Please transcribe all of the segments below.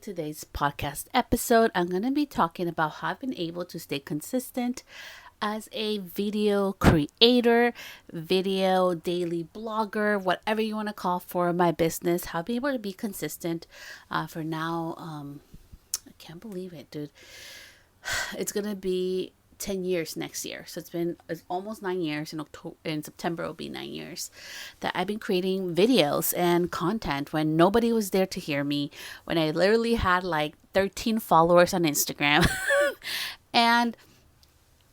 Today's podcast episode, I'm going to be talking about how I've been able to stay consistent as a video creator, video daily blogger, whatever you want to call for my business. How I've been able to be consistent for now. I can't believe it, dude. It's going to be 10 years next year. So it's almost 9 years. In September it'll be 9 years that I've been creating videos and content when nobody was there to hear me, when I literally had like 13 followers on Instagram. And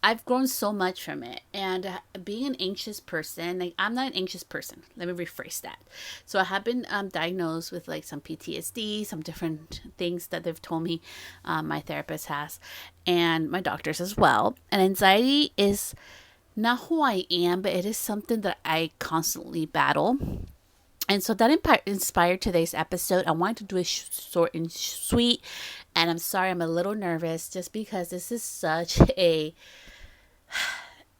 I've grown so much from it. And being an anxious person, like I'm not an anxious person. Let me rephrase that. So I have been diagnosed with like some PTSD, some different things that they've told me my therapist has, and my doctors as well. And anxiety is not who I am, but it is something that I constantly battle. And so that inspired today's episode. I wanted to do it short and sweet. And I'm sorry, I'm a little nervous just because this is such a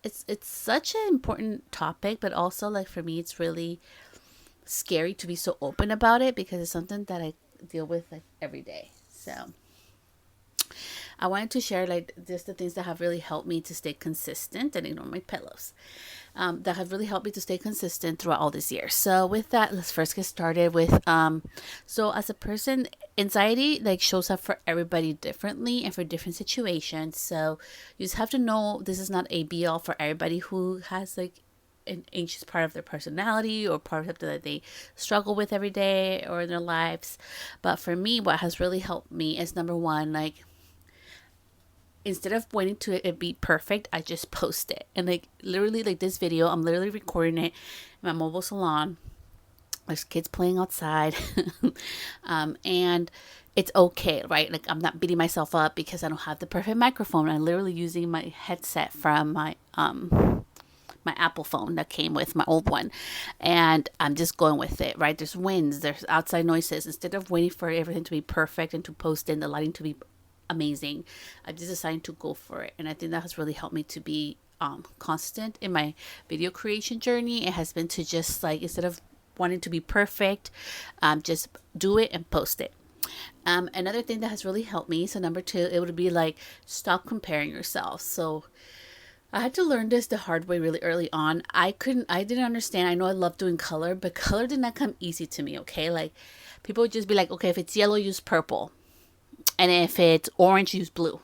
it's such an important topic, but also like for me it's really scary to be so open about it because it's something that I deal with like every day. So I wanted to share like just the things that have really helped me to stay consistent and ignore my pillows. That have really helped me to stay consistent throughout all these years. So with that, let's first get started with so as a person, anxiety like shows up for everybody differently and for different situations. So you just have to know this is not a be all for everybody who has like an anxious part of their personality or part of that they struggle with every day or in their lives. But for me, what has really helped me is number one, like instead of waiting to it be perfect, I just post it. And like literally like this video, I'm literally recording it in my mobile salon. There's kids playing outside. And it's okay, right? Like I'm not beating myself up because I don't have the perfect microphone. I'm literally using my headset from my Apple phone that came with my old one. And I'm just going with it, right? There's winds, there's outside noises. Instead of waiting for everything to be perfect and to post in the lighting to be amazing, I just decided to go for it. And I think that has really helped me to be constant in my video creation journey. It has been to just like, instead of wanting to be perfect, just do it and post it. Another thing that has really helped me, so number two, it would be like stop comparing yourself. So I had to learn this the hard way really early on. I didn't understand. I know I love doing color, but color did not come easy to me. Okay, like people would just be like, okay, if it's yellow, use purple. And if it's orange, use blue,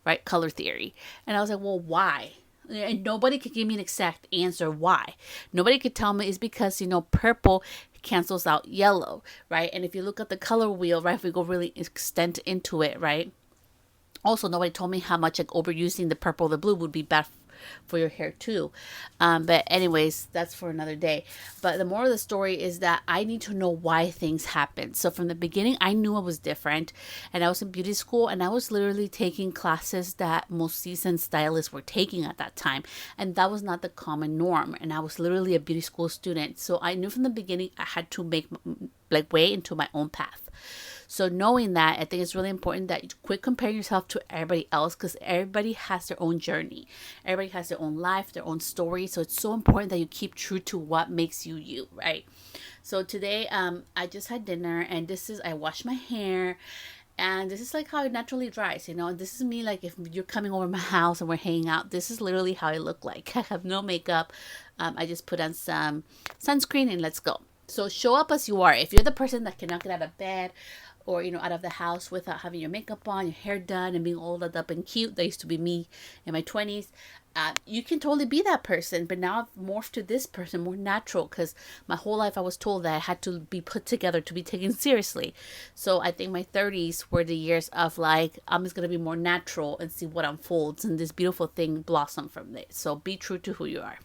right? Color theory. And I was like, well, why? And nobody could give me an exact answer why. Nobody could tell me it's because, purple cancels out yellow, right? And if you look at the color wheel, right, if we go really extend into it, right? Also, nobody told me how much like overusing the purple or the blue would be bad for your hair too. But anyways, that's for another day. But the moral of the story is that I need to know why things happen. So from the beginning, I knew I was different, and I was in beauty school, and I was literally taking classes that most seasoned stylists were taking at that time, and that was not the common norm. And I was literally a beauty school student, so I knew from the beginning I had to make like way into my own path. So knowing that, I think it's really important that you quit comparing yourself to everybody else, because everybody has their own journey. Everybody has their own life, their own story. So it's so important that you keep true to what makes you you, right? So today, I just had dinner, and I washed my hair, and this is like how it naturally dries, And this is me, like if you're coming over my house and we're hanging out, this is literally how I look like. I have no makeup. I just put on some sunscreen and let's go. So show up as you are. If you're the person that cannot get out of bed or, out of the house without having your makeup on, your hair done, and being all dolled up and cute, that used to be me in my 20s, you can totally be that person. But now I've morphed to this person, more natural, because my whole life I was told that I had to be put together to be taken seriously. So I think my 30s were the years of like, I'm just going to be more natural and see what unfolds, and this beautiful thing blossom from it. So be true to who you are.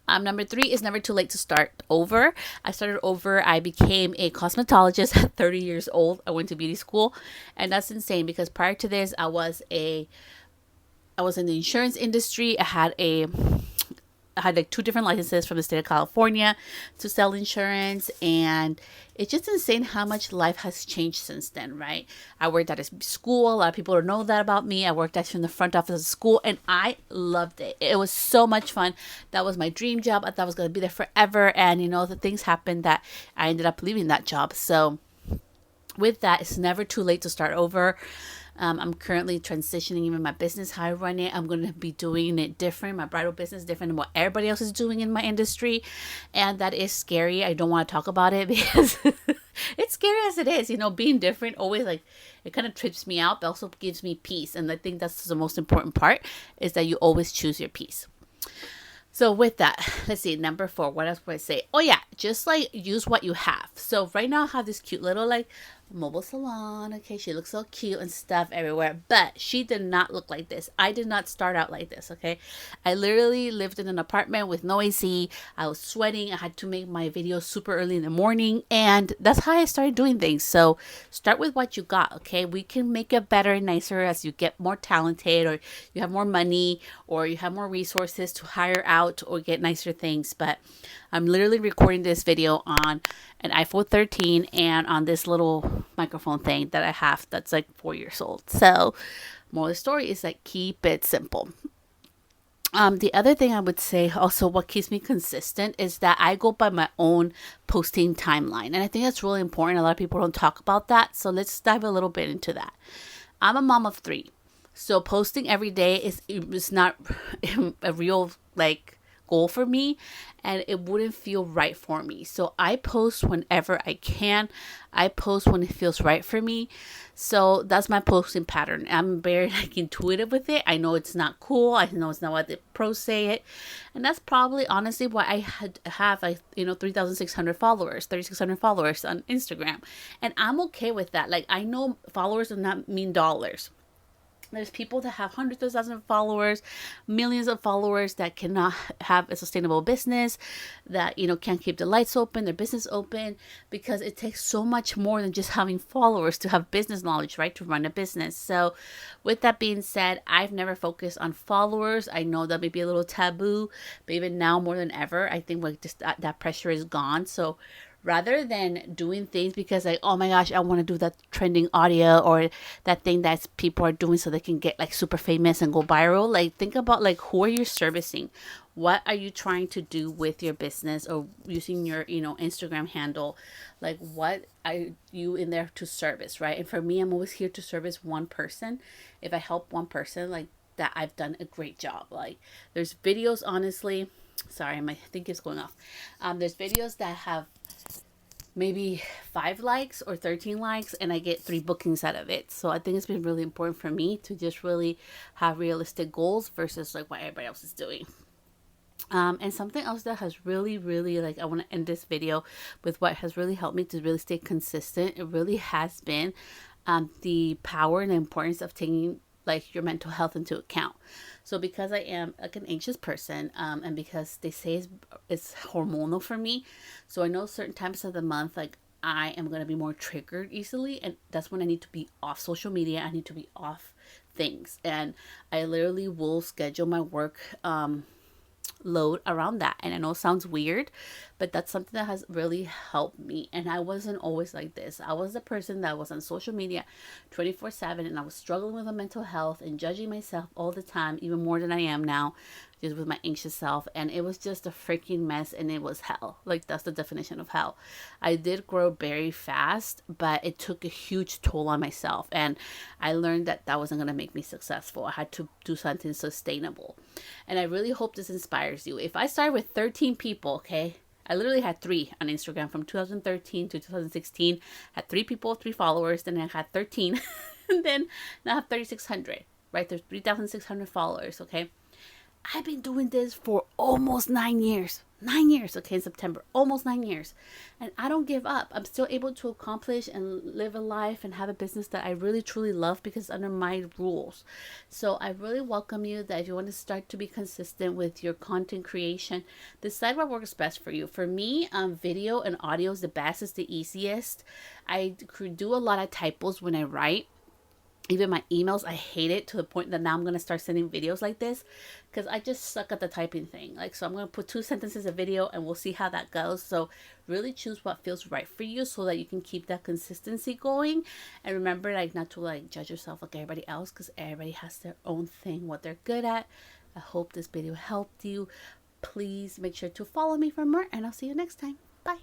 Number three is never too late to start over. I started over. I became a cosmetologist at 30 years old. I went to beauty school, and that's insane because prior to this, I was in the insurance industry. I had like two different licenses from the state of California to sell insurance, and it's just insane how much life has changed since then, right? I worked at a school. A lot of people don't know that about me. I worked actually in the front office of the school, and I loved it. It was so much fun. That was my dream job. I thought I was going to be there forever, and the things happened that I ended up leaving that job. So with that, it's never too late to start over. I'm currently transitioning even my business, how I run it. I'm going to be doing it different. My bridal business different than what everybody else is doing in my industry. And that is scary. I don't want to talk about it because it's scary as it is. You know, being different always, like, it kind of trips me out, but also gives me peace. And I think that's the most important part, is that you always choose your peace. So with that, let's see, number 4, what else would I say? Oh yeah, just like use what you have. So right now I have this cute little like mobile salon. Okay, she looks so cute and stuff everywhere, but she did not look like this. I did not start out like this. Okay, I literally lived in an apartment with no AC. I was sweating. I had to make my videos super early in the morning, and that's how I started doing things. So start with what you got. Okay, we can make it better and nicer as you get more talented, or you have more money, or you have more resources to hire out or get nicer things. But I'm literally recording this video on an iPhone 13 and on this little microphone thing that I have that's like 4 years old. So moral of the story is like, keep it simple. The other thing I would say also, what keeps me consistent, is that I go by my own posting timeline. And I think that's really important. A lot of people don't talk about that. So let's dive a little bit into that. I'm a mom of 3. So posting every day is not a real like goal for me, and it wouldn't feel right for me. So I post whenever I can. I post when it feels right for me. So that's my posting pattern. I'm very like intuitive with it. I know it's not cool. I know it's not what the pros say it. And that's probably honestly why I have 3,600 followers, 3,600 followers on Instagram. And I'm okay with that. Like, I know followers do not mean dollars. There's people that have hundreds of thousands of followers, millions of followers, that cannot have a sustainable business, that, can't keep the lights open, their business open, because it takes so much more than just having followers to have business knowledge, right? To run a business. So with that being said, I've never focused on followers. I know that may be a little taboo, but even now more than ever, I think like just that pressure is gone. So rather than doing things because like, oh my gosh, I want to do that trending audio or that thing that people are doing so they can get like super famous and go viral, like think about like, who are you servicing? What are you trying to do with your business or using your, Instagram handle? Like, what are you in there to service, right? And for me, I'm always here to service one person. If I help one person, like that, I've done a great job. Like, there's videos, honestly, sorry, my thing is going off. There's videos that have maybe 5 likes or 13 likes, and I get 3 bookings out of it. So I think it's been really important for me to just really have realistic goals versus like what everybody else is doing. And something else that has really, really, like, I want to end this video with what has really helped me to really stay consistent. It really has been the power and the importance of taking like your mental health into account. So because I am like an anxious person, and because they say it's hormonal for me, so I know certain times of the month, like I am going to be more triggered easily, and that's when I need to be off social media. I need to be off things, and I literally will schedule my work load around that. And I know it sounds weird, but that's something that has really helped me. And I wasn't always like this. I was the person that was on social media 24/7, and I was struggling with my mental health and judging myself all the time, even more than I am now, just with my anxious self. And it was just a freaking mess, and it was hell. Like, that's the definition of hell. I did grow very fast, but it took a huge toll on myself, and I learned that that wasn't going to make me successful. I had to do something sustainable. And I really hope this inspires you. If I started with 13 people, okay, I literally had 3 on Instagram from 2013 to 2016. Had 3 people, 3 followers. Then I had 13. And then now I have 3,600, right? There's 3,600 followers, okay? I've been doing this for almost 9 years. 9 years, okay, in September. Almost 9 years. And I don't give up. I'm still able to accomplish and live a life and have a business that I really, truly love because it's under my rules. So I really welcome you that if you want to start to be consistent with your content creation, decide what works best for you. For me, video and audio is the best. It's the easiest. I do a lot of typos when I write. Even my emails, I hate it to the point that now I'm going to start sending videos like this because I just suck at the typing thing. Like, so I'm going to put 2 sentences a video and we'll see how that goes. So really choose what feels right for you so that you can keep that consistency going. And remember, like, not to like judge yourself like everybody else, because everybody has their own thing, what they're good at. I hope this video helped you. Please make sure to follow me for more, and I'll see you next time. Bye.